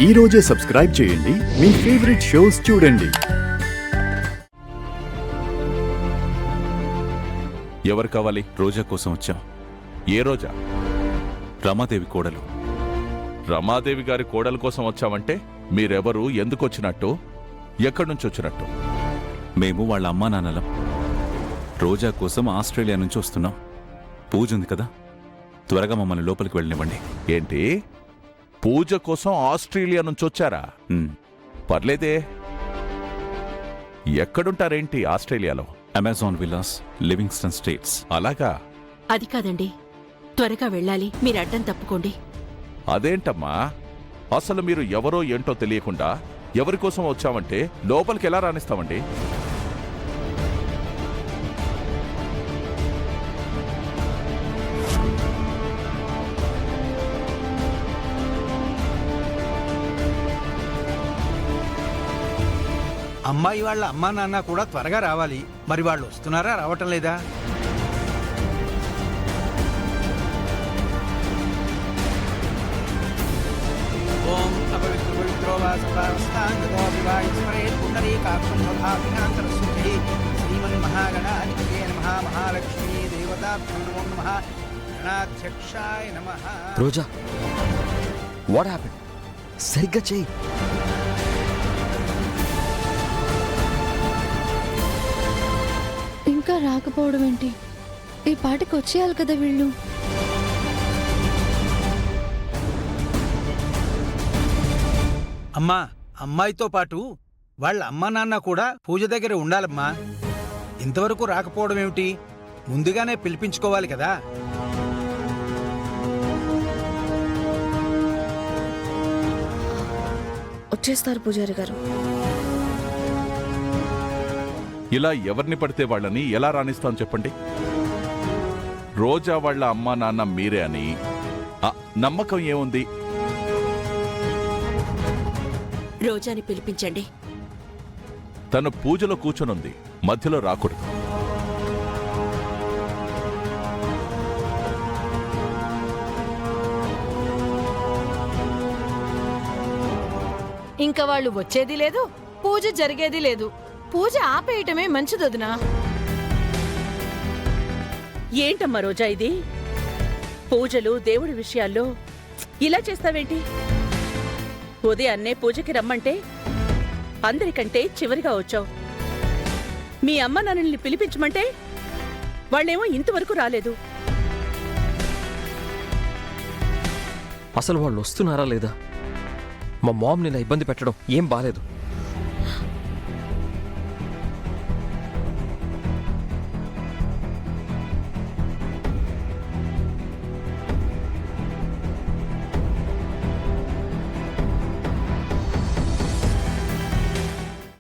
ఈ రోజే సబ్స్క్రైబ్ చేయండి, మీ ఫేవరెట్ షోస్ చూడండి. ఎవరు కావాలి? రోజా కోసం వచ్చాం. ఏ రోజా? రమాదేవి కోడలు. రమాదేవి గారి కోడల కోసం వచ్చామంటే మీరెవరు, ఎందుకు వచ్చినట్టు, ఎక్కడి నుంచి వచ్చినట్టు? మేము వాళ్ళ అమ్మా నాన్నలం. రోజా కోసం ఆస్ట్రేలియా నుంచి వస్తున్నాం. పూజ ఉంది కదా, త్వరగా మమ్మల్ని లోపలికి వెళ్ళనివ్వండి. ఏంటి, పూజ కోసం ఆస్ట్రేలియా నుంచి వచ్చారా? పర్లేదే. ఎక్కడుంటారేంటి ఆస్ట్రేలియాలో? Amazon villas, Livingston states. అలాగా? అది కాదండి, త్వరగా వెళ్ళాలి, మీరు అడ్డం తప్పుకోండి. అదేంటమ్మా, అసలు మీరు ఎవరో ఏంటో తెలియకుండా ఎవరి కోసం వచ్చామంటే లోపలికి ఎలా రాణిస్తామండి? అమ్మాయి వాళ్ళ అమ్మా నాన్న కూడా త్వరగా రావాలి. మరి వాళ్ళు వస్తున్నారా, రావటం లేదా? ఓం అపవిత్రో శ్రీమన్మహాగణాధిపతే నమః. మహాలక్ష్మీ దేవతాభ్యో నమః. గణాధ్యక్షాయ నమః. రోజా, వాట్ హ్యాపెండ్? సరిగ్గా చెయ్యి. ఇంకా రాకపోవడం ఏంటి? ఈ పాటికి వచ్చేయాలి కదా వీళ్ళు. అమ్మా, అమ్మాయితో పాటు వాళ్ళ అమ్మా నాన్న కూడా పూజ దగ్గర ఉండాలమ్మా. ఇంతవరకు రాకపోవడం ఏమిటి? ముందుగానే పిలిపించుకోవాలి కదా. వచ్చేస్తారు పూజారి గారు. ఇలా ఎవరిని పడితే వాళ్ళని ఎలా రాణిస్తాం చెప్పండి? రోజా వాళ్ళ అమ్మా నాన్న మీరే అని నమ్మకం ఏముంది? రోజాని పిలిపించండి. తను పూజలో కూర్చొనుంది, మధ్యలో రాకూడదు. ఇంకా వాళ్ళు వచ్చేది లేదు, పూజ జరిగేది లేదు. పూజ ఆపేయటమే మంచిదొదినా. ఏంటమ్మా రోజా ఇది? పూజలు దేవుడి విషయాల్లో ఇలా చేస్తావేంటి? ఉదయాన్నే పూజకి రమ్మంటే అందరికంటే చివరిగా వచ్చావు. మీ అమ్మ నాన్నల్ని పిలిపించమంటే వాళ్ళేమో ఇంతవరకు రాలేదు. అసలు వాళ్ళు వస్తున్నారా లేదా? మా మామ్ నిన్న ఇబ్బంది పెట్టడం ఏం బాలేదు.